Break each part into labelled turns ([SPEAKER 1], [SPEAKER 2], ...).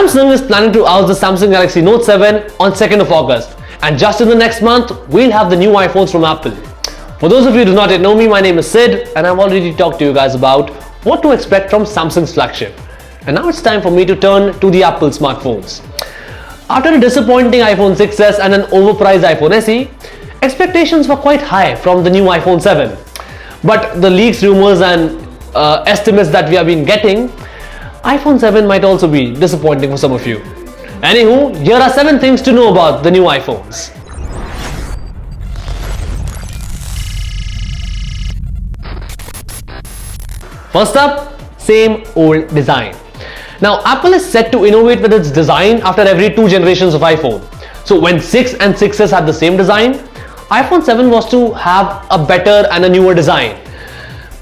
[SPEAKER 1] Samsung is planning to oust the Samsung Galaxy Note 7 on 2nd of August, and just in the next month, we'll have the new iPhones from Apple. For those of you who do not yet know me, my name is Sid, and I've already talked to you guys about what to expect from Samsung's flagship. And now it's time for me to turn to the Apple smartphones. After a disappointing iPhone 6s and an overpriced iPhone SE, expectations were quite high from the new iPhone 7. But the leaks, rumors and estimates that we have been getting, iPhone 7 might also be disappointing for some of you. Anywho, here are 7 things to know about the new iPhones. First up, same old design. Now, Apple is set to innovate with its design after every 2 generations of iPhone. So when 6 and 6s had the same design, iPhone 7 was to have a better and a newer design.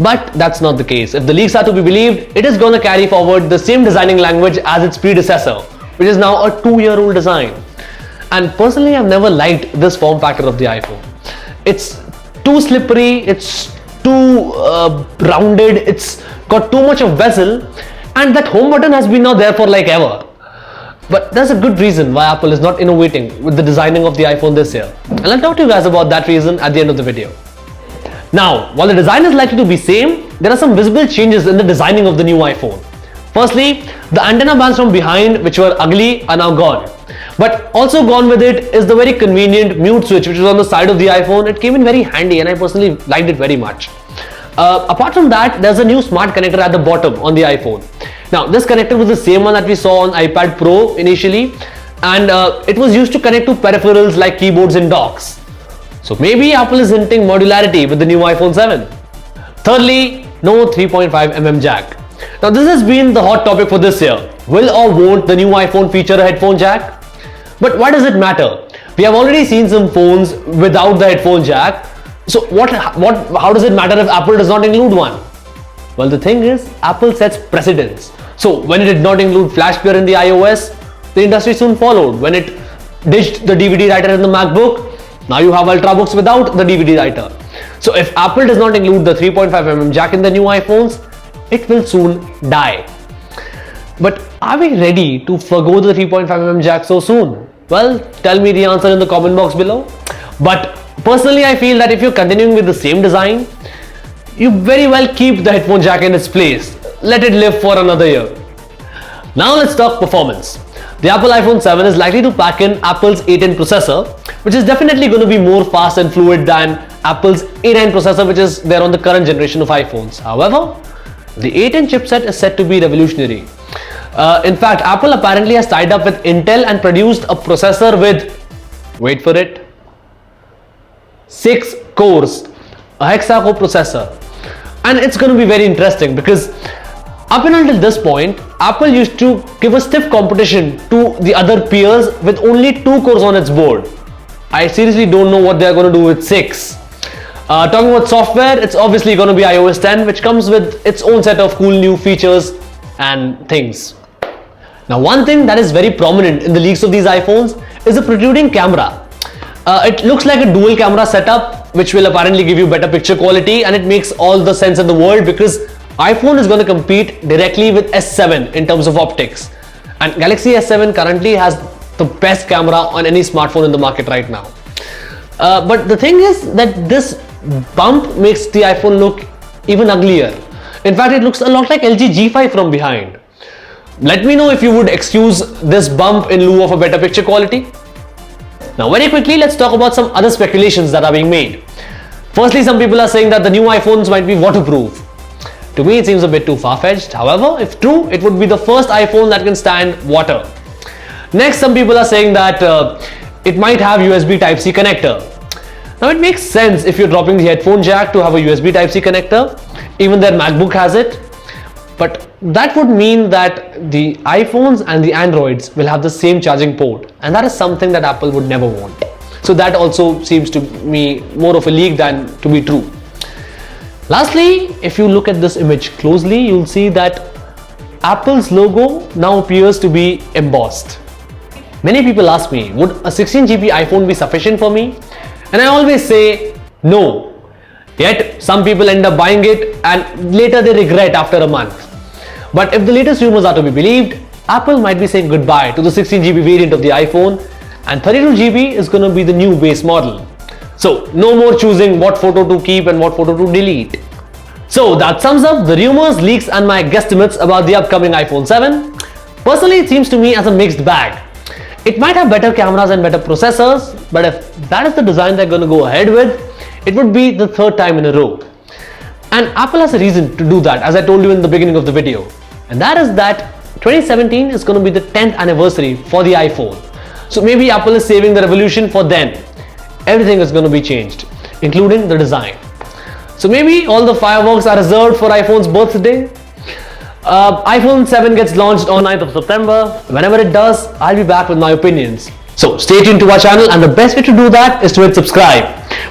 [SPEAKER 1] But that's not the case. If the leaks are to be believed, it is going to carry forward the same designing language as its predecessor, which is now a 2-year-old design. And personally, I've never liked this form factor of the iPhone. It's too slippery, it's too rounded, it's got too much of bezel, and that home button has been now there for like ever. But there's a good reason why Apple is not innovating with the designing of the iPhone this year. And I'll talk to you guys about that reason at the end of the video. Now, while the design is likely to be same, there are some visible changes in the designing of the new iPhone. Firstly, the antenna bands from behind, which were ugly, are now gone. But also gone with it is the very convenient mute switch which was on the side of the iPhone. It came in very handy and I personally liked it very much. Apart from that, there's a new smart connector at the bottom on the iPhone. Now, this connector was the same one that we saw on iPad Pro initially, and it was used to connect to peripherals like keyboards and docks. So maybe Apple is hinting modularity with the new iPhone 7. Thirdly, no 3.5mm jack. Now this has been the hot topic for this year. Will or won't the new iPhone feature a headphone jack? But why does it matter? We have already seen some phones without the headphone jack. So how does it matter if Apple does not include one? Well, the thing is, Apple sets precedents. So when it did not include Flash Player in the iOS, the industry soon followed. When it ditched the DVD writer in the MacBook, now you have Ultrabooks without the DVD writer. So if Apple does not include the 3.5mm jack in the new iPhones, it will soon die. But are we ready to forgo the 3.5mm jack so soon? Well, tell me the answer in the comment box below. But personally, I feel that if you're continuing with the same design, you very well keep the headphone jack in its place. Let it live for another year. Now let's talk performance. The Apple iPhone 7 is likely to pack in Apple's A10 processor, which is definitely going to be more fast and fluid than Apple's A9 processor, which is there on the current generation of iPhones. However, the A10 chipset is set to be revolutionary. In fact, Apple apparently has tied up with Intel and produced a processor with, wait for it, 6 cores, a hexa-core processor. And it's going to be very interesting because up until this point, Apple used to give a stiff competition to the other peers with only 2 cores on its board. I seriously don't know what they're going to do with 6. Talking about software, it's obviously going to be iOS 10, which comes with its own set of cool new features and things. Now, one thing that is very prominent in the leaks of these iPhones is a protruding camera. It looks like a dual camera setup, which will apparently give you better picture quality, and it makes all the sense in the world because iPhone is going to compete directly with S7 in terms of optics. And Galaxy S7 currently has the best camera on any smartphone in the market right now. But the thing is that this bump makes the iPhone look even uglier. In fact, it looks a lot like LG G5 from behind. Let me know if you would excuse this bump in lieu of a better picture quality. Now very quickly, let's talk about some other speculations that are being made. Firstly, some people are saying that the new iPhones might be waterproof. To me, it seems a bit too far-fetched. However, if true, it would be the first iPhone that can stand water. Next, some people are saying that it might have USB Type-C connector. Now, it makes sense if you're dropping the headphone jack to have a USB Type-C connector. Even their MacBook has it. But that would mean that the iPhones and the Androids will have the same charging port. And that is something that Apple would never want. So that also seems to me more of a leak than to be true. Lastly, if you look at this image closely, you'll see that Apple's logo now appears to be embossed. Many people ask me, would a 16GB iPhone be sufficient for me? And I always say no. Yet some people end up buying it and later they regret after a month. But if the latest rumors are to be believed, Apple might be saying goodbye to the 16GB variant of the iPhone, and 32GB is going to be the new base model. So no more choosing what photo to keep and what photo to delete. So that sums up the rumors, leaks and my guesstimates about the upcoming iPhone 7. Personally, it seems to me as a mixed bag. It might have better cameras and better processors, but if that is the design they're going to go ahead with, it would be the third time in a row. And Apple has a reason to do that, as I told you in the beginning of the video. And that is that 2017 is going to be the 10th anniversary for the iPhone. So maybe Apple is saving the revolution for then. Everything is going to be changed, including the design. So maybe all the fireworks are reserved for iPhone's birthday. iPhone 7 gets launched on 9th of September. Whenever it does, I'll be back with my opinions. So stay tuned to our channel, and the best way to do that is to hit subscribe.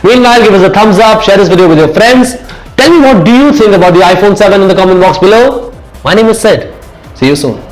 [SPEAKER 1] Meanwhile, give us a thumbs up, share this video with your friends. Tell me what do you think about the iPhone 7 in the comment box below. My name is Sid. See you soon.